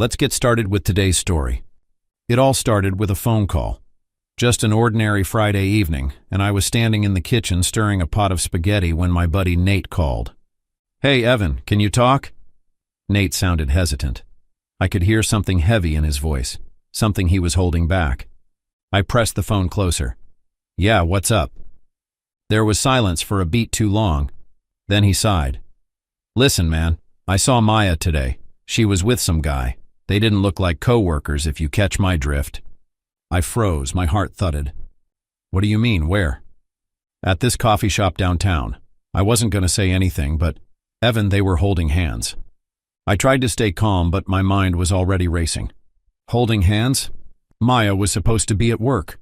Let's get started with today's story. It all started with a phone call. Just an ordinary Friday evening, and I was standing in the kitchen stirring a pot of spaghetti when my buddy Nate called. "Hey, Evan, can you talk?" Nate sounded hesitant. I could hear something heavy in his voice, something he was holding back. I pressed the phone closer. "Yeah, what's up?" There was silence for a beat too long. Then he sighed. "Listen, man, I saw Maya today. She was with some guy. They didn't look like co-workers, if you catch my drift." I froze, my heart thudded. "What do you mean, where?" "At this coffee shop downtown. I wasn't going to say anything, but, Evan, they were holding hands." I tried to stay calm, but my mind was already racing. Holding hands? Maya was supposed to be at work.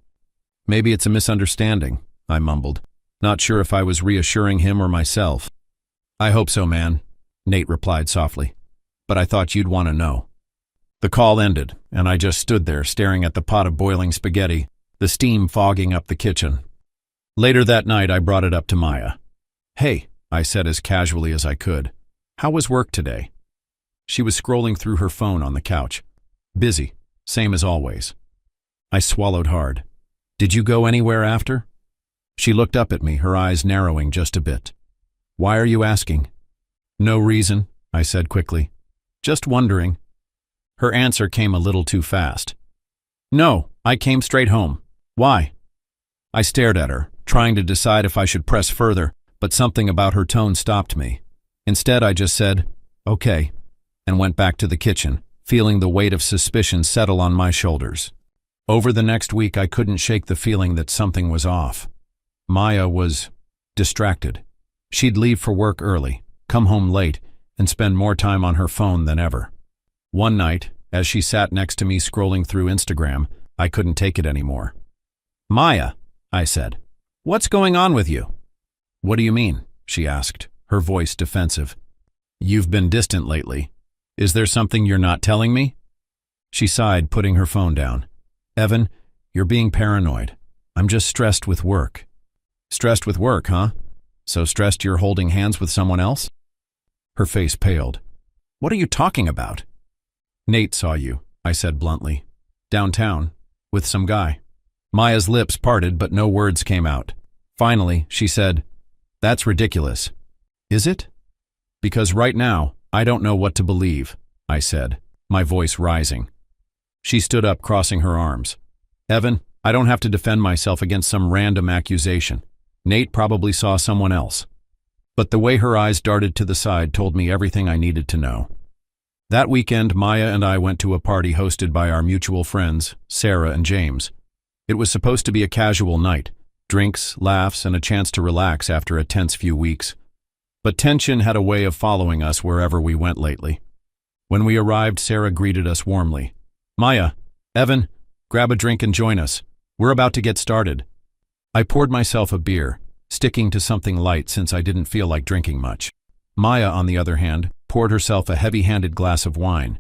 "Maybe it's a misunderstanding," I mumbled, not sure if I was reassuring him or myself. "I hope so, man," Nate replied softly. "But I thought you'd want to know." The call ended, and I just stood there staring at the pot of boiling spaghetti, the steam fogging up the kitchen. Later that night, I brought it up to Maya. "Hey," I said as casually as I could, "how was work today?" She was scrolling through her phone on the couch. "Busy, same as always." I swallowed hard. "Did you go anywhere after?" She looked up at me, her eyes narrowing just a bit. "Why are you asking?" "No reason," I said quickly. "Just wondering." Her answer came a little too fast. "No, I came straight home. Why?" I stared at her, trying to decide if I should press further, but something about her tone stopped me. Instead, I just said, "Okay," and went back to the kitchen, feeling the weight of suspicion settle on my shoulders. Over the next week, I couldn't shake the feeling that something was off. Maya was distracted. She'd leave for work early, come home late, and spend more time on her phone than ever. One night, as she sat next to me scrolling through Instagram, I couldn't take it anymore. "Maya," I said, "what's going on with you?" "What do you mean?" she asked, her voice defensive. "You've been distant lately. Is there something you're not telling me?" She sighed, putting her phone down. "Evan, you're being paranoid. I'm just stressed with work." "Stressed with work, huh? So stressed you're holding hands with someone else?" Her face paled. "What are you talking about?" "Nate saw you," I said bluntly. "Downtown, with some guy." Maya's lips parted, but no words came out. Finally, she said, "That's ridiculous." "Is it?" "Because right now, I don't know what to believe," I said, my voice rising. She stood up, crossing her arms. "Evan, I don't have to defend myself against some random accusation. Nate probably saw someone else." But the way her eyes darted to the side told me everything I needed to know. That weekend, Maya and I went to a party hosted by our mutual friends, Sarah and James. It was supposed to be a casual night, drinks, laughs, and a chance to relax after a tense few weeks. But tension had a way of following us wherever we went lately. When we arrived, Sarah greeted us warmly. "Maya, Evan, grab a drink and join us. We're about to get started." I poured myself a beer, sticking to something light since I didn't feel like drinking much. Maya, on the other hand, poured herself a heavy-handed glass of wine.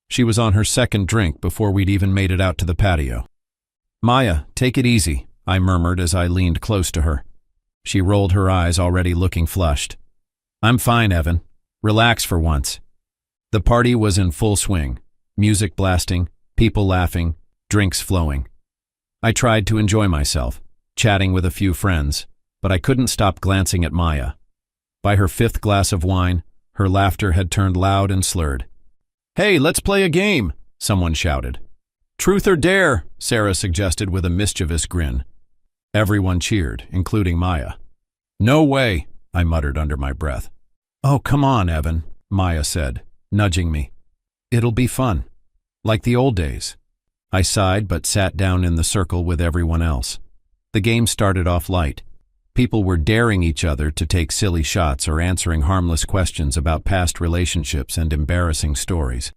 She was on her second drink before we'd even made it out to the patio. "Maya, take it easy," I murmured as I leaned close to her. She rolled her eyes, already looking flushed. "I'm fine, Evan. Relax for once." The party was in full swing, music blasting, people laughing, drinks flowing. I tried to enjoy myself, chatting with a few friends, but I couldn't stop glancing at Maya. By her fifth glass of wine, her laughter had turned loud and slurred. "Hey, let's play a game," someone shouted. "Truth or dare," Sarah suggested with a mischievous grin. Everyone cheered, including Maya. "No way," I muttered under my breath. "Oh, come on, Evan," Maya said, nudging me. "It'll be fun. Like the old days." I sighed but sat down in the circle with everyone else. The game started off light. People were daring each other to take silly shots or answering harmless questions about past relationships and embarrassing stories.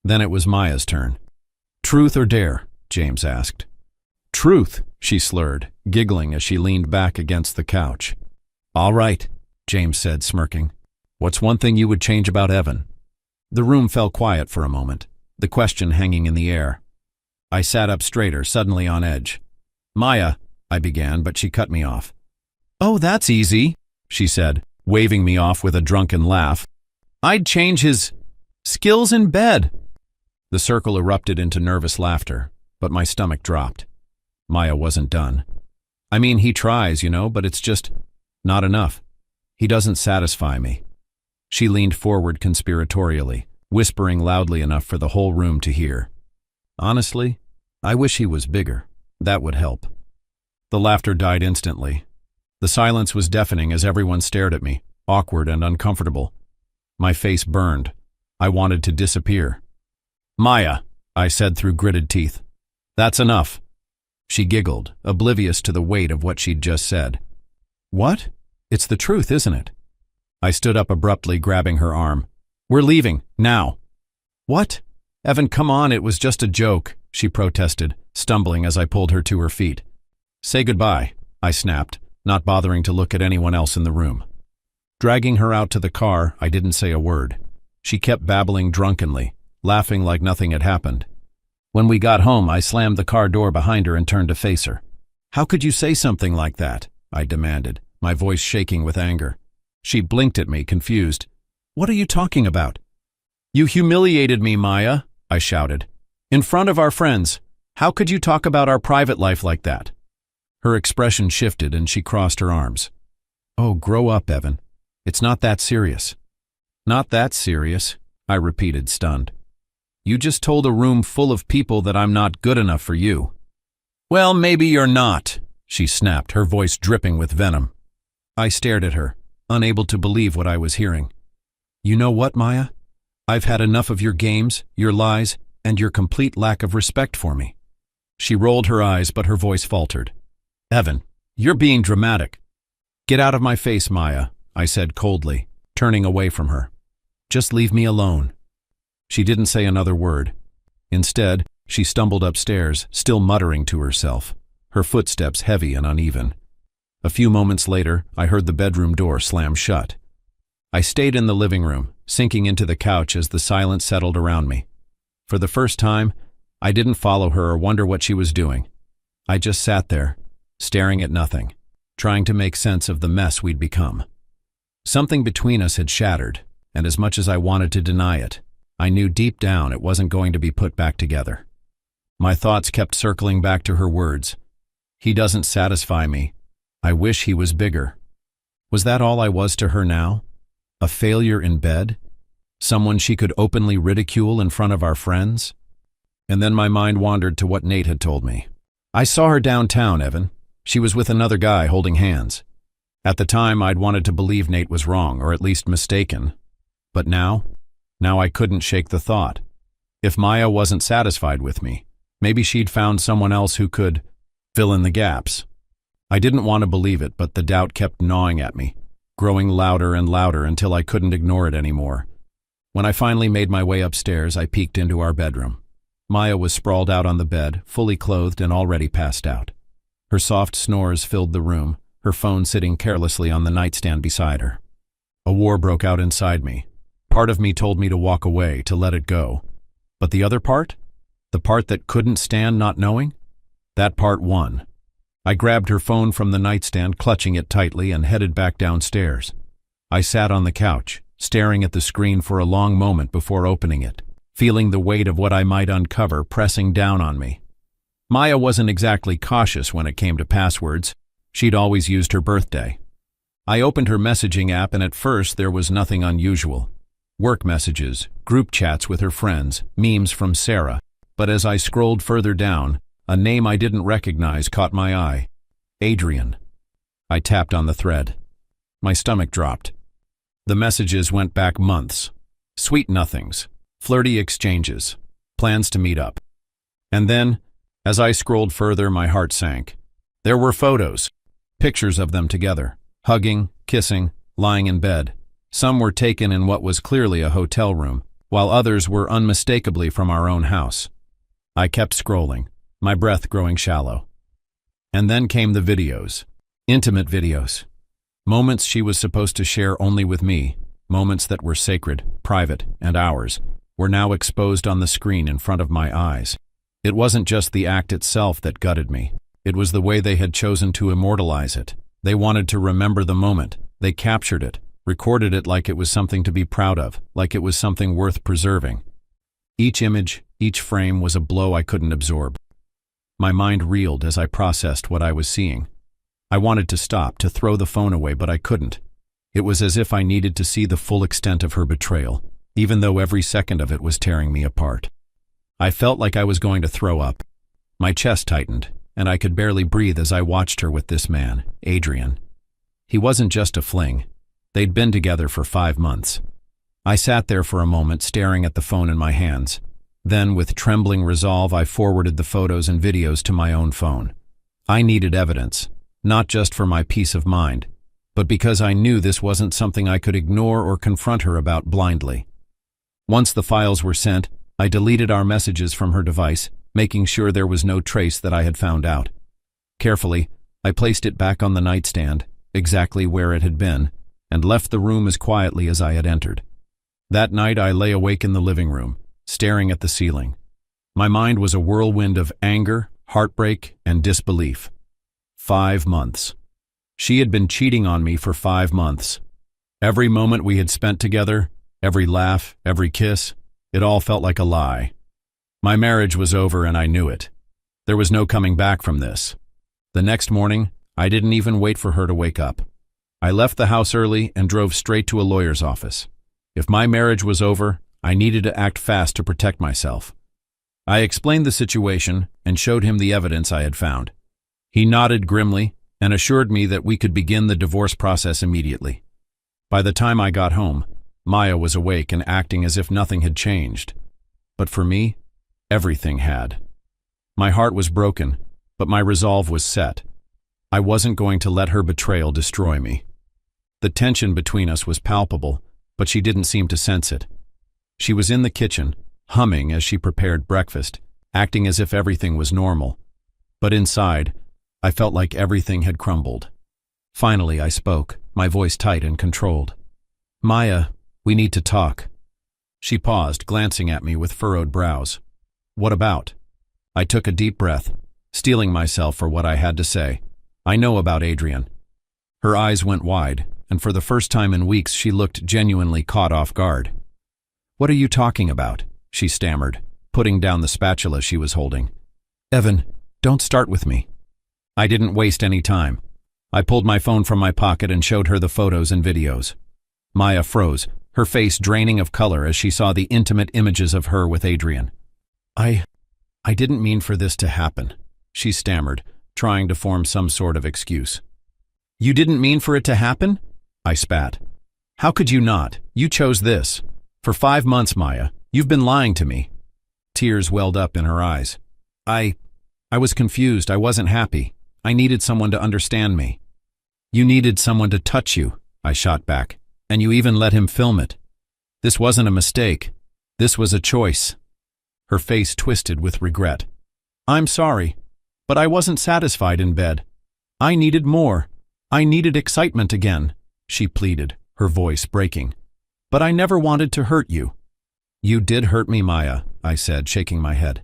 Then it was Maya's turn. "Truth or dare?" James asked. "Truth," she slurred, giggling as she leaned back against the couch. "All right," James said, smirking. "What's one thing you would change about Evan?" The room fell quiet for a moment, the question hanging in the air. I sat up straighter, suddenly on edge. "Maya," I began, but she cut me off. "Oh, that's easy," she said, waving me off with a drunken laugh. "I'd change his skills in bed." The circle erupted into nervous laughter, but my stomach dropped. Maya wasn't done. I mean, he tries, but it's just not enough. He doesn't satisfy me. She leaned forward conspiratorially, whispering loudly enough for the whole room to hear. Honestly, I wish he was bigger. That would help. The laughter died instantly. The silence was deafening as everyone stared at me, awkward and uncomfortable. My face burned. I wanted to disappear. "Maya," I said through gritted teeth. "That's enough." She giggled, oblivious to the weight of what she'd just said. "What? It's the truth, isn't it?" I stood up abruptly, grabbing her arm. "We're leaving, now." "What? Evan, come on, it was just a joke," she protested, stumbling as I pulled her to her feet. "Say goodbye," I snapped, not bothering to look at anyone else in the room. Dragging her out to the car, I didn't say a word. She kept babbling drunkenly, laughing like nothing had happened. When we got home, I slammed the car door behind her and turned to face her. "How could you say something like that?" I demanded, my voice shaking with anger. She blinked at me, confused. "What are you talking about?" "You humiliated me, Maya," I shouted. "In front of our friends. How could you talk about our private life like that?" Her expression shifted and she crossed her arms. "Oh, grow up, Evan. It's not that serious." "Not that serious," I repeated, stunned. "You just told a room full of people that I'm not good enough for you." "Well, maybe you're not," she snapped, her voice dripping with venom. I stared at her, unable to believe what I was hearing. "You know what, Maya? I've had enough of your games, your lies, and your complete lack of respect for me." She rolled her eyes, but her voice faltered. "Evan, you're being dramatic." "Get out of my face, Maya," I said coldly, turning away from her. "Just leave me alone." She didn't say another word. Instead, she stumbled upstairs, still muttering to herself, her footsteps heavy and uneven. A few moments later, I heard the bedroom door slam shut. I stayed in the living room, sinking into the couch as the silence settled around me. For the first time, I didn't follow her or wonder what she was doing. I just sat there, staring at nothing, trying to make sense of the mess we'd become. Something between us had shattered, and as much as I wanted to deny it, I knew deep down it wasn't going to be put back together. My thoughts kept circling back to her words. "He doesn't satisfy me. I wish he was bigger." Was that all I was to her now? A failure in bed? Someone she could openly ridicule in front of our friends? And then my mind wandered to what Nate had told me. "I saw her downtown, Evan. She was with another guy holding hands." At the time, I'd wanted to believe Nate was wrong, or at least mistaken. But now I couldn't shake the thought. If Maya wasn't satisfied with me, maybe she'd found someone else who could fill in the gaps. I didn't want to believe it, but the doubt kept gnawing at me, growing louder and louder until I couldn't ignore it anymore. When I finally made my way upstairs, I peeked into our bedroom. Maya was sprawled out on the bed, fully clothed and already passed out. Her soft snores filled the room, her phone sitting carelessly on the nightstand beside her. A war broke out inside me. Part of me told me to walk away, to let it go. But the other part? The part that couldn't stand not knowing? That part won. I grabbed her phone from the nightstand, clutching it tightly, and headed back downstairs. I sat on the couch, staring at the screen for a long moment before opening it, feeling the weight of what I might uncover pressing down on me. Maya wasn't exactly cautious when it came to passwords. She'd always used her birthday. I opened her messaging app, and at first there was nothing unusual. Work messages, group chats with her friends, memes from Sarah. But as I scrolled further down, a name I didn't recognize caught my eye. Adrian. I tapped on the thread. My stomach dropped. The messages went back months. Sweet nothings, flirty exchanges, plans to meet up. And then, as I scrolled further, my heart sank. There were photos, pictures of them together, hugging, kissing, lying in bed. Some were taken in what was clearly a hotel room, while others were unmistakably from our own house. I kept scrolling, my breath growing shallow. And then came the videos, intimate videos. Moments she was supposed to share only with me, moments that were sacred, private, and ours, were now exposed on the screen in front of my eyes. It wasn't just the act itself that gutted me. It was the way they had chosen to immortalize it. They wanted to remember the moment. They captured it, recorded it like it was something to be proud of, like it was something worth preserving. Each image, each frame was a blow I couldn't absorb. My mind reeled as I processed what I was seeing. I wanted to stop, to throw the phone away, but I couldn't. It was as if I needed to see the full extent of her betrayal, even though every second of it was tearing me apart. I felt like I was going to throw up. My chest tightened, and I could barely breathe as I watched her with this man, Adrian. He wasn't just a fling. They'd been together for 5 months. I sat there for a moment, staring at the phone in my hands. Then, with trembling resolve, I forwarded the photos and videos to my own phone. I needed evidence, not just for my peace of mind, but because I knew this wasn't something I could ignore or confront her about blindly. Once the files were sent, I deleted our messages from her device, making sure there was no trace that I had found out. Carefully, I placed it back on the nightstand, exactly where it had been, and left the room as quietly as I had entered. That night I lay awake in the living room, staring at the ceiling. My mind was a whirlwind of anger, heartbreak, and disbelief. 5 months. She had been cheating on me for 5 months. Every moment we had spent together, every laugh, every kiss, it all felt like a lie. My marriage was over and I knew it. There was no coming back from this. The next morning, I didn't even wait for her to wake up. I left the house early and drove straight to a lawyer's office. If my marriage was over, I needed to act fast to protect myself. I explained the situation and showed him the evidence I had found. He nodded grimly and assured me that we could begin the divorce process immediately. By the time I got home, Maya was awake and acting as if nothing had changed. But for me, everything had. My heart was broken, but my resolve was set. I wasn't going to let her betrayal destroy me. The tension between us was palpable, but she didn't seem to sense it. She was in the kitchen, humming as she prepared breakfast, acting as if everything was normal. But inside, I felt like everything had crumbled. Finally, I spoke, my voice tight and controlled. "Maya, we need to talk." She paused, glancing at me with furrowed brows. "What about?" I took a deep breath, steeling myself for what I had to say. "I know about Adrian." Her eyes went wide, and for the first time in weeks she looked genuinely caught off guard. "What are you talking about?" she stammered, putting down the spatula she was holding. "Evan, don't start with me." I didn't waste any time. I pulled my phone from my pocket and showed her the photos and videos. Maya froze, her face draining of color as she saw the intimate images of her with Adrian. I didn't mean for this to happen," she stammered, trying to form some sort of excuse. "You didn't mean for it to happen?" I spat. "How could you not? You chose this. For 5 months, Maya, you've been lying to me." Tears welled up in her eyes. I was confused. I wasn't happy. I needed someone to understand me." "You needed someone to touch you," I shot back, "and you even let him film it. This wasn't a mistake. This was a choice." Her face twisted with regret. "I'm sorry, but I wasn't satisfied in bed. I needed more. I needed excitement again," she pleaded, her voice breaking. "But I never wanted to hurt you." "You did hurt me, Maya," I said, shaking my head.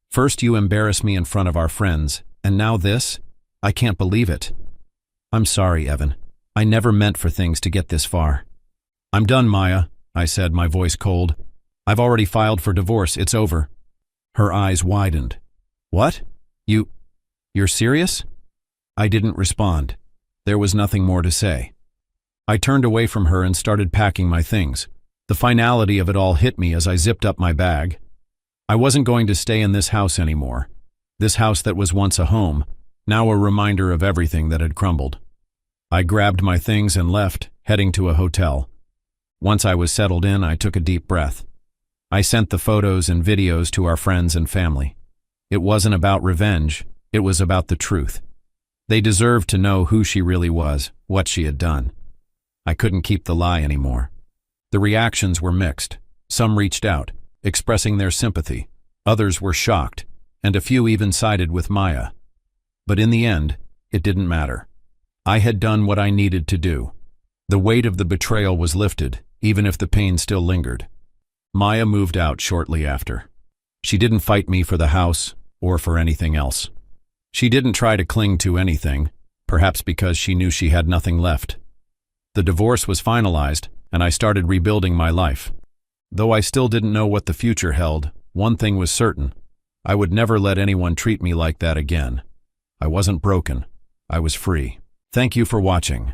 "First you embarrassed me in front of our friends, and now this? I can't believe it." "I'm sorry, Evan. I never meant for things to get this far." "I'm done, Maya," I said, my voice cold. "I've already filed for divorce. It's over." Her eyes widened. "What? You're serious?" I didn't respond. There was nothing more to say. I turned away from her and started packing my things. The finality of it all hit me as I zipped up my bag. I wasn't going to stay in this house anymore. This house that was once a home, now a reminder of everything that had crumbled. I grabbed my things and left, heading to a hotel. Once I was settled in, I took a deep breath. I sent the photos and videos to our friends and family. It wasn't about revenge, it was about the truth. They deserved to know who she really was, what she had done. I couldn't keep the lie anymore. The reactions were mixed. Some reached out, expressing their sympathy. Others were shocked, and a few even sided with Maya. But in the end, it didn't matter. I had done what I needed to do. The weight of the betrayal was lifted, even if the pain still lingered. Maya moved out shortly after. She didn't fight me for the house or for anything else. She didn't try to cling to anything, perhaps because she knew she had nothing left. The divorce was finalized, and I started rebuilding my life. Though I still didn't know what the future held, one thing was certain. I would never let anyone treat me like that again. I wasn't broken. I was free. Thank you for watching.